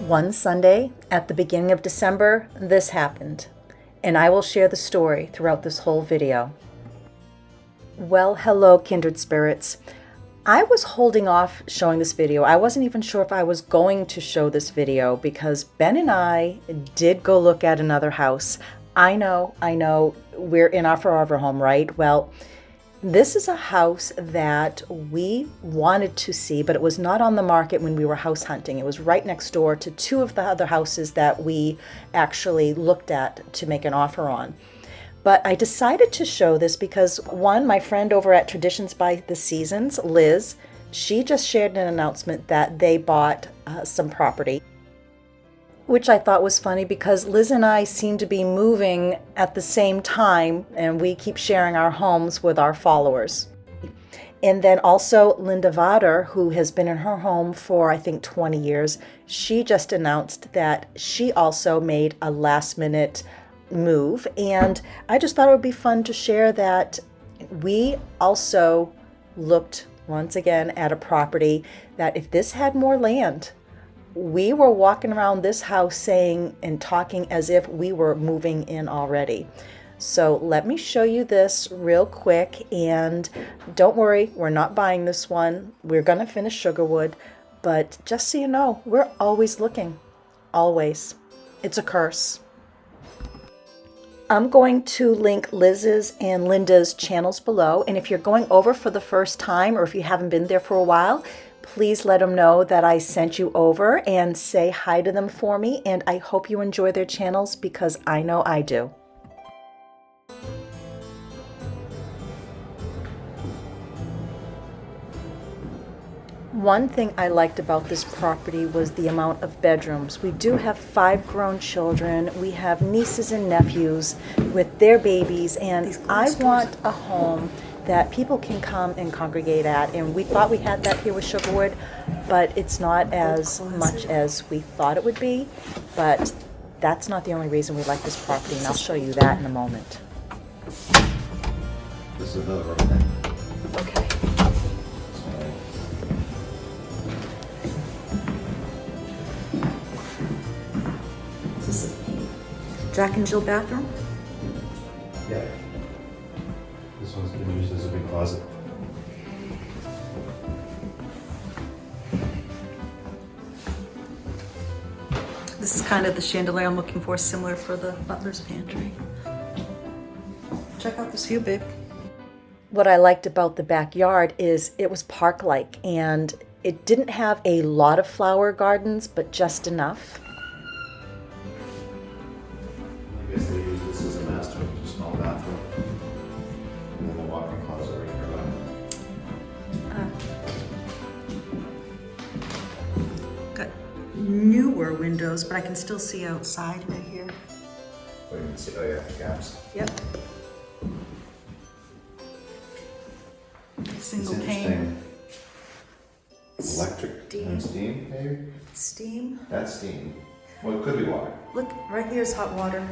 One Sunday at the beginning of December, this happened, and I will share the story throughout this whole video. Well, hello, kindred spirits. I was holding off showing this video. I wasn't even sure if I was going to show this video because Ben and I did go look at another house. I know, we're in our forever home, right? Well, this is a house that we wanted to see, but it was not on the market when we were house hunting. It was right next door to two of the other houses that we actually looked at to make an offer on. But I decided to show this because, one, my friend over at Traditions by the Seasons, Liz, she just shared an announcement that they bought some property, which I thought was funny because Liz and I seem to be moving at the same time, and we keep sharing our homes with our followers. And then also Linda Vater, who has been in her home for I think 20 years, she just announced that she also made a last minute move, and I just thought it would be fun to share that we also looked once again at a property that if this had more land, we were walking around this house saying and talking as if we were moving in already. So let me show you this real quick, and don't worry, we're not buying this one. We're gonna finish Sugarwood, but just so you know, we're always looking, always. It's a curse. I'm going to link Liz's and Linda's channels below, and if you're going over for the first time or if you haven't been there for a while, please let them know that I sent you over and say hi to them for me, and I hope you enjoy their channels because I know I do. One thing I liked about this property was the amount of bedrooms. We do have 5 grown children. We have nieces and nephews with their babies, and I want a home that people can come and congregate at, and we thought we had that here with Sugarwood, but it's not as much as we thought it would be. But that's not the only reason we like this property, and I'll show you that in a moment. This is another room. Okay. Is this a Jack and Jill bathroom? Yeah. This one's been used as a big closet. This is kind of the chandelier I'm looking for, similar for the butler's pantry. Check out this view, babe. What I liked about the backyard is it was park-like, and it didn't have a lot of flower gardens, but just enough. I guess they use this as a master, just a small bathroom. And then the walk-in closet right here. Got newer windows, but I can still see outside right here. Oh, you can see, oh yeah, gaps. Yep. Single It's pane. interesting. Electric and steam, maybe? Steam. That's steam. Well, it could be water. Look, right here is hot water.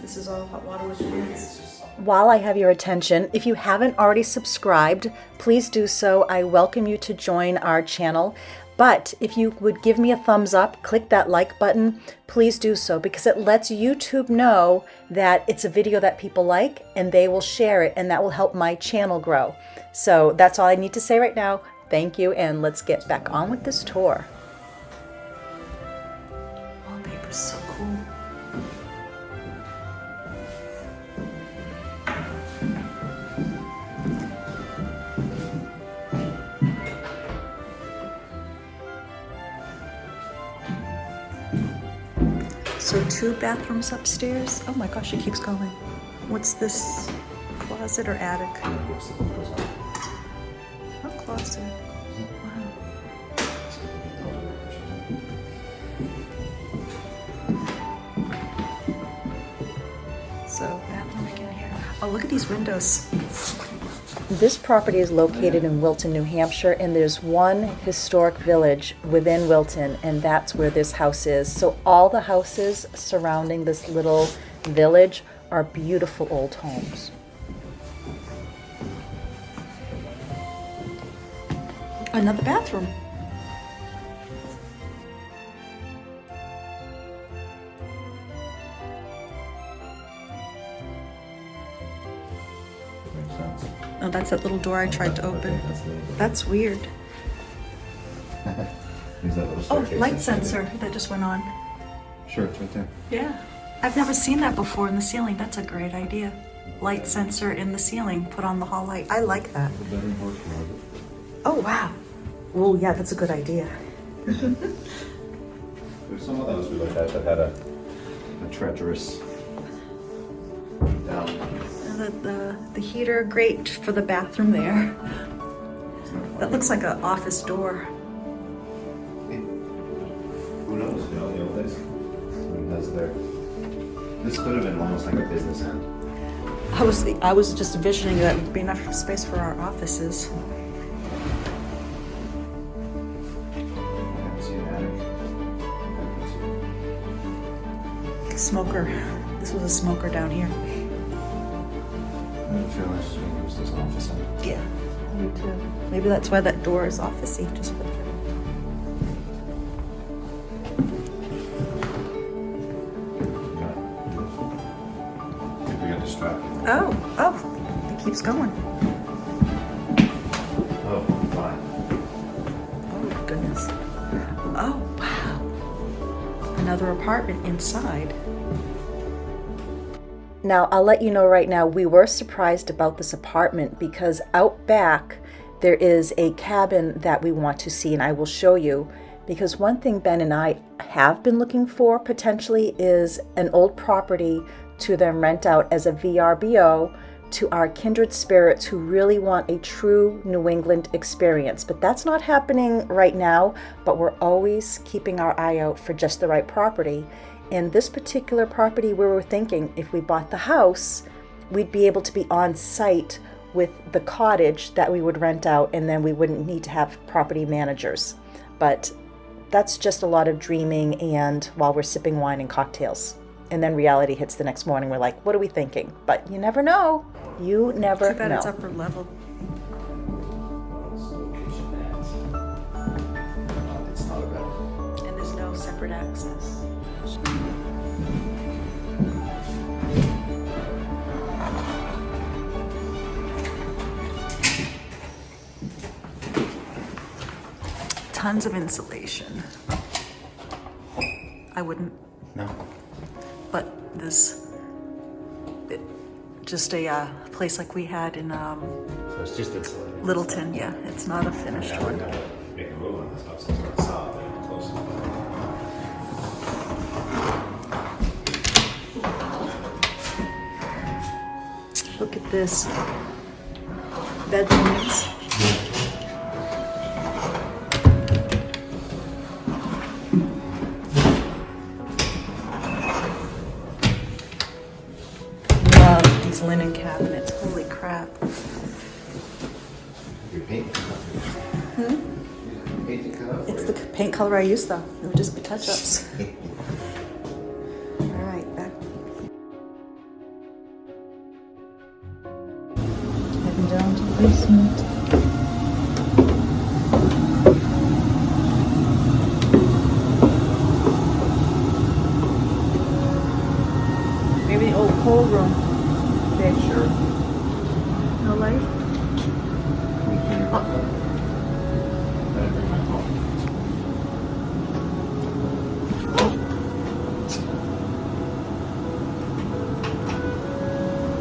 This is all hot water with It's just While I have your attention, if you haven't already subscribed, please do so. I welcome you to join our channel. But if you would give me a thumbs up, click that like button, please do so, because it lets YouTube know that it's a video that people like, and they will share it, and that will help my channel grow. So that's all I need to say right now. Thank you, and let's get back on with this tour. Wallpaper's so cool. So 2 bathrooms upstairs. Oh my gosh, it keeps going. What's this, closet or attic? Oh, closet. Wow. So bathroom again here. Oh, look at these windows. This property is located in Wilton, New Hampshire, and there's one historic village within Wilton, and that's where this house is. So all the houses surrounding this little village are beautiful old homes. Another bathroom. Oh, that's that little door I tried to open. That's the little door. That's weird. There's that little Oh, staircase light that's right sensor that just went on. there. Sure, it's right there. Yeah. I've never seen that before in the ceiling. That's a great idea. Light sensor in the ceiling, put on the hall light. I like that. The bedroom horse closet. Oh, wow. Oh, yeah, that's a good idea. There's some of those we looked at that had a treacherous down. The heater, great for the bathroom there. That looks like an office door. Who knows? You know, the old days. That's there. This could have been almost like a business end. I was just envisioning that would be enough space for our offices. I haven't seen an attic. I haven't seen- Smoker. This was a smoker down here. I don't feel like it's being used as an office end. Yeah, me too. Maybe that's why that door is officey, just for I think we got distracted. Oh, it keeps going. Oh, fine. Oh, goodness. Oh, wow. Another apartment inside. Now, I'll let you know right now, we were surprised about this apartment because out back there is a cabin that we want to see, and I will show you. Because one thing Ben and I have been looking for potentially is an old property to then rent out as a VRBO to our kindred spirits who really want a true New England experience. But that's not happening right now, but we're always keeping our eye out for just the right property. And this particular property, we were thinking if we bought the house, we'd be able to be on site with the cottage that we would rent out, and then we wouldn't need to have property managers. But that's just a lot of dreaming and while we're sipping wine and cocktails. And then reality hits the next morning. We're like, what are we thinking? But you never know. You never Too bad know. it's upper level. What's the location at? It's not a bed. And there's no separate access. Tons of insulation. I wouldn't, No. but this, just a place like we had in So it's just insulated. Littleton. Yeah, it's not a finished one. Make a move on this house. It's not solid. They're close. Look at this. Bedrooms. Love these linen cabinets. Holy crap. Your paint. Paint to cut out. It's the paint color I use though. It would just be touch-ups. All right, back. Heading down to the basement. Maybe the old coal room. Yeah, sure. No light?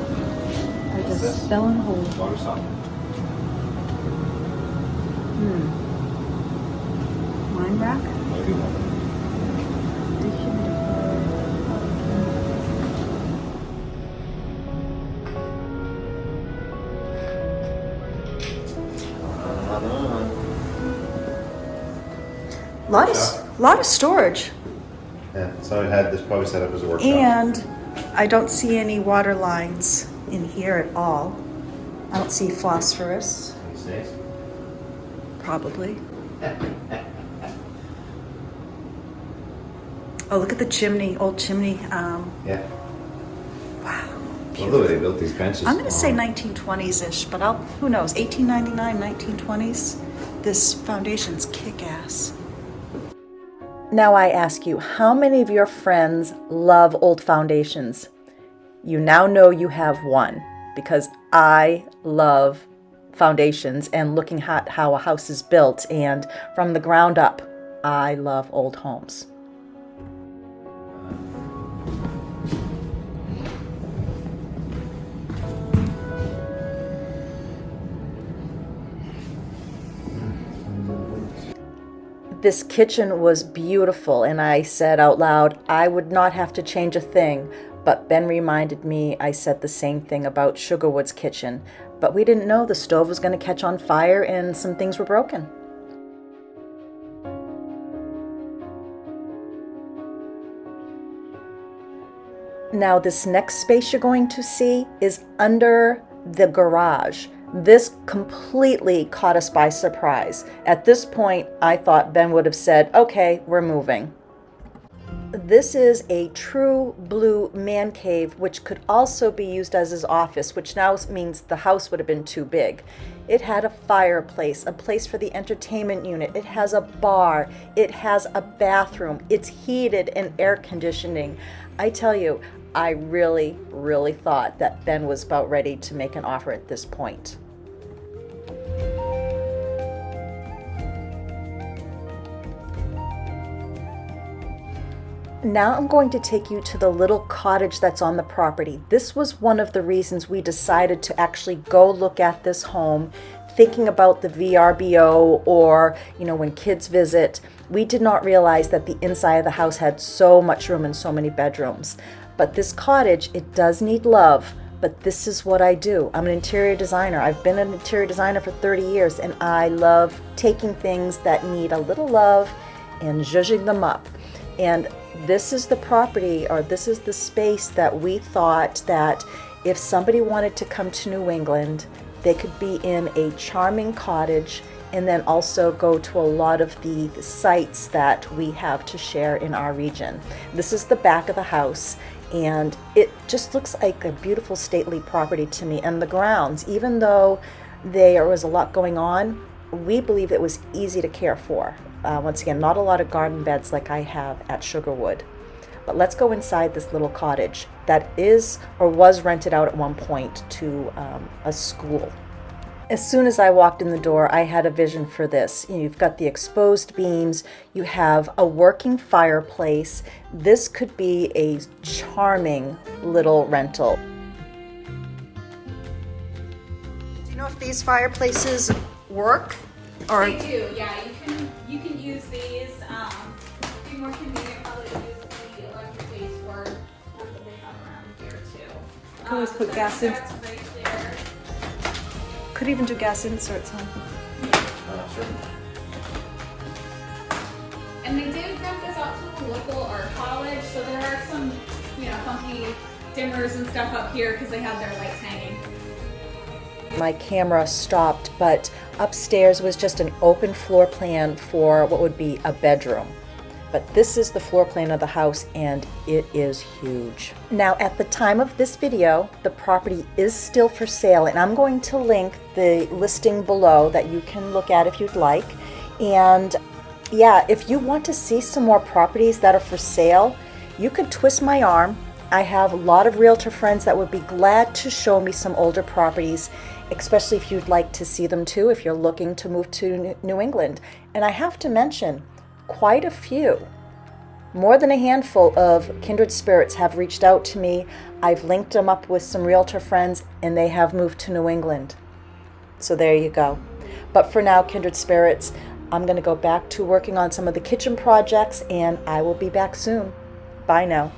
I just fell in a hole. Water softener. Wine rack? Maybe one. Lot of storage. Yeah, so it had this probably set up as a workshop. And I don't see any water lines in here at all. I don't see phosphorus, Any snakes? probably. Oh, look at the chimney, old chimney. Yeah. Wow. Well, the way they built these benches. I'm going to say 1920s-ish, but who knows, 1899, 1920s. This foundation's kick-ass. Now I ask you, how many of your friends love old foundations? You now know you have one, because I love foundations and looking at how a house is built, and from the ground up, I love old homes. This kitchen was beautiful, and I said out loud, I would not have to change a thing. But Ben reminded me I said the same thing about Sugarwood's kitchen. But we didn't know the stove was going to catch on fire and some things were broken. Now this next space you're going to see is under the garage. This completely caught us by surprise. At this point, I thought Ben would have said, okay, we're moving. This is a true blue man cave, which could also be used as his office, which now means the house would have been too big. It had a fireplace, a place for the entertainment unit. It has a bar. It has a bathroom. It's heated and air conditioning. I tell you, I really, really thought that Ben was about ready to make an offer at this point. Now I'm going to take you to the little cottage that's on the property. This was one of the reasons we decided to actually go look at this home, thinking about the VRBO or, when kids visit. We did not realize that the inside of the house had so much room and so many bedrooms. But this cottage, it does need love, but this is what I do. I'm an interior designer. I've been an interior designer for 30 years, and I love taking things that need a little love and zhuzhing them up. And this is the property, or this is the space that we thought that if somebody wanted to come to New England, they could be in a charming cottage and then also go to a lot of the sites that we have to share in our region. This is the back of the house, and it just looks like a beautiful stately property to me. And the grounds, even though there was a lot going on, we believe it was easy to care for. Once again, not a lot of garden beds like I have at Sugarwood. But let's go inside this little cottage that is or was rented out at one point to a school. As soon as I walked in the door, I had a vision for this. You've got the exposed beams, you have a working fireplace. This could be a charming little rental. Do you know if these fireplaces work? Or they do, yeah. You can use these. Be more convenient probably to use the electric base for that they have around here too. Can always put gas in. That's right there. Could even do gas inserts, huh? Sure. And they did rent this out to a local art college, so there are some, funky dimmers and stuff up here because they have their lights hanging. my camera stopped, but upstairs was just an open floor plan for what would be a bedroom. But this is the floor plan of the house, and it is huge. Now, at the time of this video, the property is still for sale, and I'm going to link the listing below that you can look at if you'd like. And yeah, if you want to see some more properties that are for sale, you could twist my arm. I have a lot of realtor friends that would be glad to show me some older properties, especially if you'd like to see them too, if you're looking to move to New England. And I have to mention, quite a few, more than a handful of kindred spirits have reached out to me. I've linked them up with some realtor friends, and they have moved to New England. So there you go. But for now, kindred spirits, I'm going to go back to working on some of the kitchen projects, and I will be back soon. Bye now.